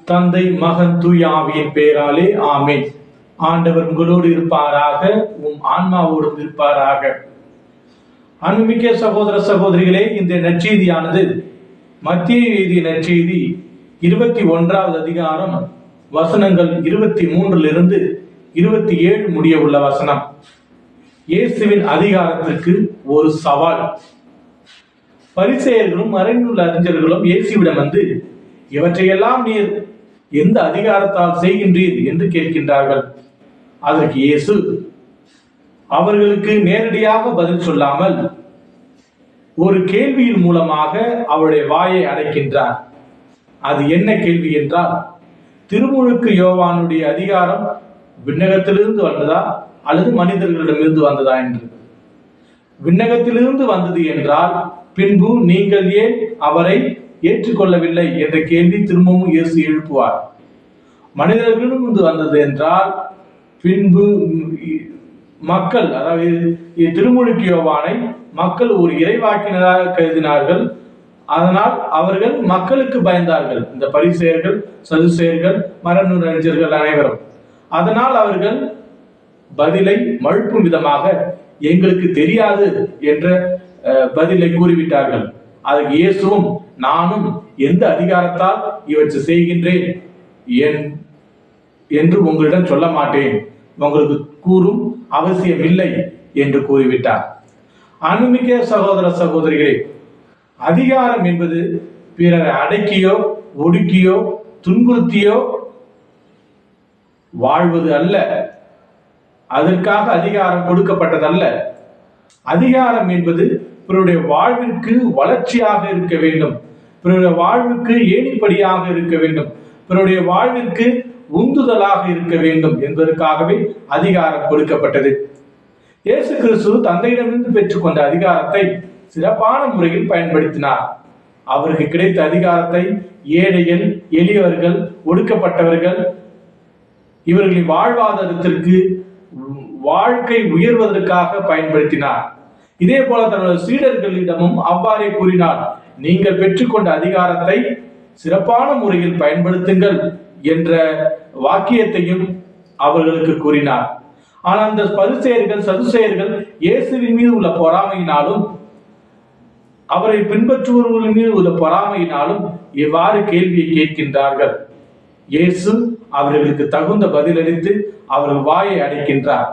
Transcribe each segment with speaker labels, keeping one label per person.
Speaker 1: தந்தை மகன் தூய ஆவியின் பெயராலே ஆமென். ஆண்டவர் உங்களோடு இருப்பாராக, உம் ஆன்மாவோடும் இருப்பாராக. அன்புமிக்க சகோதர சகோதரிகளே, இந்த நற்செய்தியானது மத்திய எழுதிய நற்செய்தி 21வது அதிகாரம் வசனங்கள் 23 27 முடிய உள்ள வசனம். இயேசுவின் அதிகாரத்திற்கு ஒரு சவால். பரிசேயர்களும் மறைநூல் அறிஞர்களும் இயேசுவிடம் வந்து, இவற்றையெல்லாம் நீர் எந்த அதிகாரத்தால் செய்கின்றீர் என்று கேட்கின்றார்கள். அதற்கு இயேசு அவர்களுக்கு நேரடியாக பதில் சொல்லாமல் ஒரு கேள்வியின் மூலமாக அவருடைய வாயை அடைக்கின்றார். அது என்ன கேள்வி என்றால், திருமுழுக்கு யோவானுடைய அதிகாரம் விண்ணகத்திலிருந்து வந்ததா அல்லது மனிதர்களிடமிருந்து வந்ததா என்று. விண்ணகத்திலிருந்து வந்தது என்றால் பின்பு நீங்கள் ஏன் அவரை ஏற்றுக்கொள்ளவில்லை என்ற கேள்வி திரும்பவும் இயேசு எழுப்புவார். மனிதர்களிடம் வந்தது என்றால் பின்பு மக்கள், அதாவது திருமுழுக்கு யோவானை மக்கள் ஒரு இறைவாக்கினராக கருதினார்கள். அதனால் அவர்கள் மக்களுக்கு பயந்தார்கள், இந்த பரிசேயர்கள், சதுசேயர்கள், மறைநூல் அறிஞர்கள் அனைவரும். அதனால் அவர்கள் பதிலை மழுப்பும் விதமாக எங்களுக்கு தெரியாது என்ற பதிலை கூறிவிட்டார்கள். அதற்கு இயேசுவும், நானும் எந்த அதிகாரத்தால் இவற்றை செய்கின்றேன் என்று உங்களிடம் சொல்ல மாட்டேன், உங்களுக்கு கூறும் அவசியம் இல்லை என்று கூறிவிட்டார். அன்புமிக்க சகோதர சகோதரிகளே, அதிகாரம் என்பது பிறரை அடக்கியோ ஒடுக்கியோ துன்புறுத்தியோ வாழ்வது அல்ல. அதற்காக அதிகாரம் கொடுக்கப்பட்டதல்ல. அதிகாரம் என்பது பிறருடைய வாழ்விற்கு வளர்ச்சியாக இருக்க வேண்டும், பிறருடைய வாழ்வுக்கு ஏணிப்படியாக இருக்க வேண்டும், பிறருடைய வாழ்விற்கு உந்துதலாக இருக்க வேண்டும் என்பதற்காகவே அதிகாரம் கொடுக்கப்பட்டது. இயேசு கிறிஸ்து தந்தையிடமிருந்து பெற்றுக்கொண்ட அதிகாரத்தை சிறப்பான முறையில் பயன்படுத்தினார். அவருக்கு கிடைத்த அதிகாரத்தை ஏழைகள், எளியவர்கள், ஒடுக்கப்பட்டவர்கள் இவர்களின் வாழ்வாதாரத்திற்கு, வாழ்க்கை உயர்வதற்காக பயன்படுத்தினார். இதே போல தன்னுடைய சீடர்களிடமும் அவ்வாறே கூறினார், நீங்கள் பெற்றுக்கொண்ட அதிகாரத்தை சிறப்பான முறையில் பயன்படுத்துங்கள் என்ற வாக்கியத்தையும் அவர்களுக்கு கூறினார். ஆனால் அந்த பரிசேயர்கள், சதுசேயர்கள் இயேசுவின் மீது உள்ள பொறாமையினாலும் அவரை பின்பற்றுபவர்களின் மீது உள்ள பொறாமையினாலும் எவ்வாறு கேள்வியை கேட்கின்றார்கள். இயேசு அவர்களுக்கு தகுந்த பதிலளித்து அவர்கள் வாயை அடைக்கின்றார்.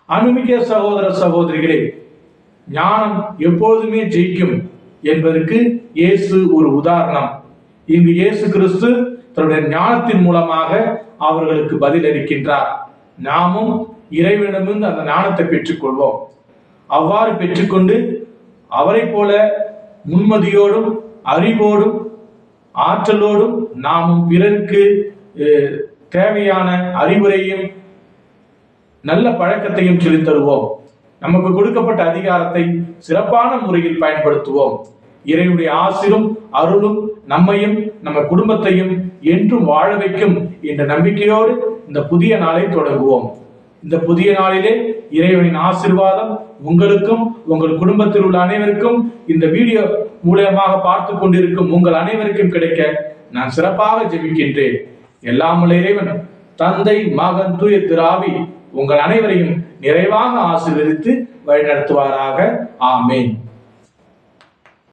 Speaker 1: அன்புமிக்க சகோதர சகோதரிகளே, ஞானம் எப்போதுமே ஜெயிக்கும் என்பதற்கு இயேசு ஒரு உதாரணம். இங்கு இயேசு கிறிஸ்து தன்னுடைய ஞானத்தின் மூலமாக அவர்களுக்கு பதிலளிக்கின்றார். நாமும் இறைவனிடமிருந்து அந்த ஞானத்தை பெற்றுக்கொள்வோம். அவ்வாறு பெற்றுக்கொண்டு அவரை போல முன்மதியோடும் அறிவோடும் ஆற்றலோடும் நாமும் பிறருக்கு தேவையான அறிவுரையும் நல்ல பழக்கத்தையும் சொல்லித் தருவோம். நமக்கு கொடுக்கப்பட்ட அதிகாரத்தை சிறப்பான முறையில் பயன்படுத்துவோம். இறைவனுடைய ஆசீரும் அருளும் நம்மையும் நம்ம குடும்பத்தையும் என்றும் வாழ வைக்கும் என்ற நம்பிக்கையோடு இந்த புதிய நாளை தொடங்குவோம். இந்த புதிய நாளிலே இறைவனின் ஆசீர்வாதம் உங்களுக்கும் உங்கள் குடும்பத்தில் உள்ள அனைவருக்கும், இந்த வீடியோ மூலமாக பார்த்து கொண்டிருக்கும் உங்கள் அனைவருக்கும் கிடைக்க நான் சிறப்பாக ஜெபிக்கின்றேன். எல்லாம் உள்ள இறைவன் தந்தை மகன் தூய திரு ஆவி உங்கள் அனைவரையும் நிறைவாக ஆசீர்வதித்து வழிநடத்துவாராக. ஆமேன்.